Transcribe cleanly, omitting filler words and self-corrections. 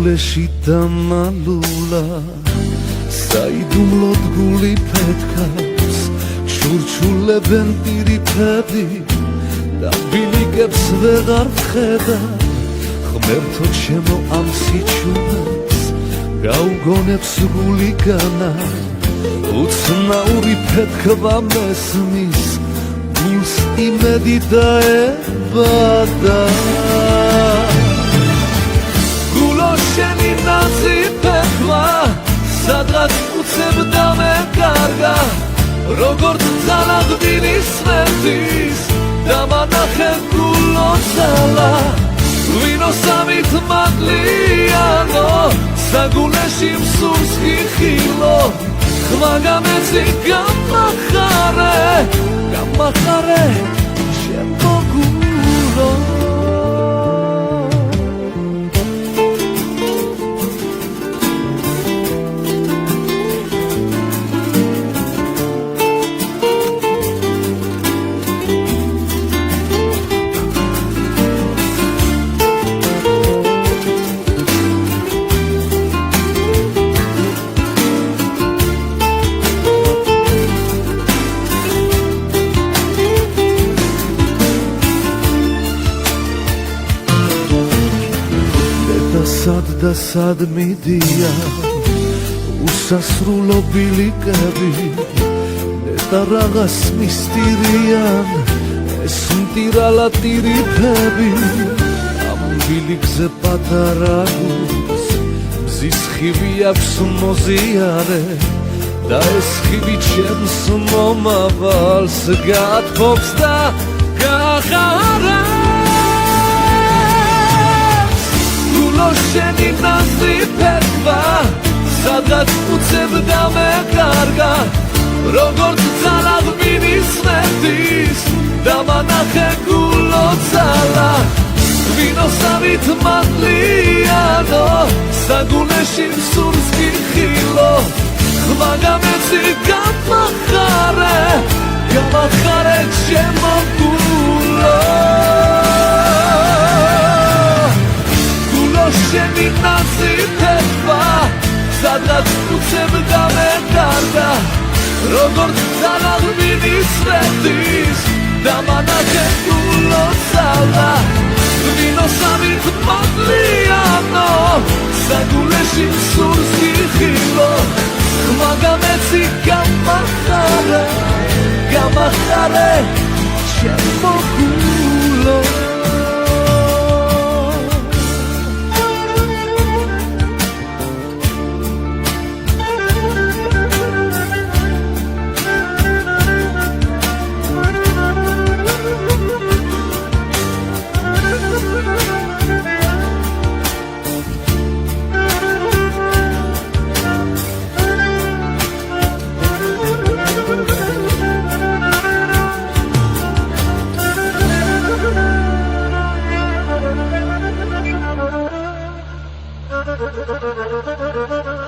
გულეში დამალულა საიდუმლოდ გული ფეთქავს ჩურჩულებენ პირიფები და ბილიკებს ვეღარ ვხედა ღმერთო ჩემო ამ სიჩუეს გაუგონებს გულიგანა უცნაური ფეთქვა მესმის გულს იმედი დაებადა შენი ნაზი ფეხვა სადღაც უცებდა მე კარგა როგორც ძალადვილის სვეტის დამანახე გულო ძალა ვინო სამით მადლიანო საგულეში მსურს ხილო ხმა გამეცი გამახარე ჩემო გულო და სად მიდია უსასრულო ბილიკები და რაღაც მისტირიან ეს მტირალა ტირიფები ამ ბილიკზე პატარა გულს მზის ხივი აქვს მოზიარე და ეს ხივი ჩემს მომავალს გათბობს და გახარებს შენი ნაზი ფეხვა სადღაც უცებდა მე კარგა როგორც ძალადვილის სვეტის დამანახე გულო ძალა ვინო სამით მადლიანო საგულეში მსურს ხილო ხმა გამეცი გამახარე ჩემო გულო შენი ნაზი ფეხვა სადღაც უცებდა მე კარგა როგორც ძალადვილის სვეტის დამანახე გულო ძალა ვინო სამით მადლიანო საგულეში მსურს ხილო ხმა გამეცი გამახარე ჩემო გულო Thank you.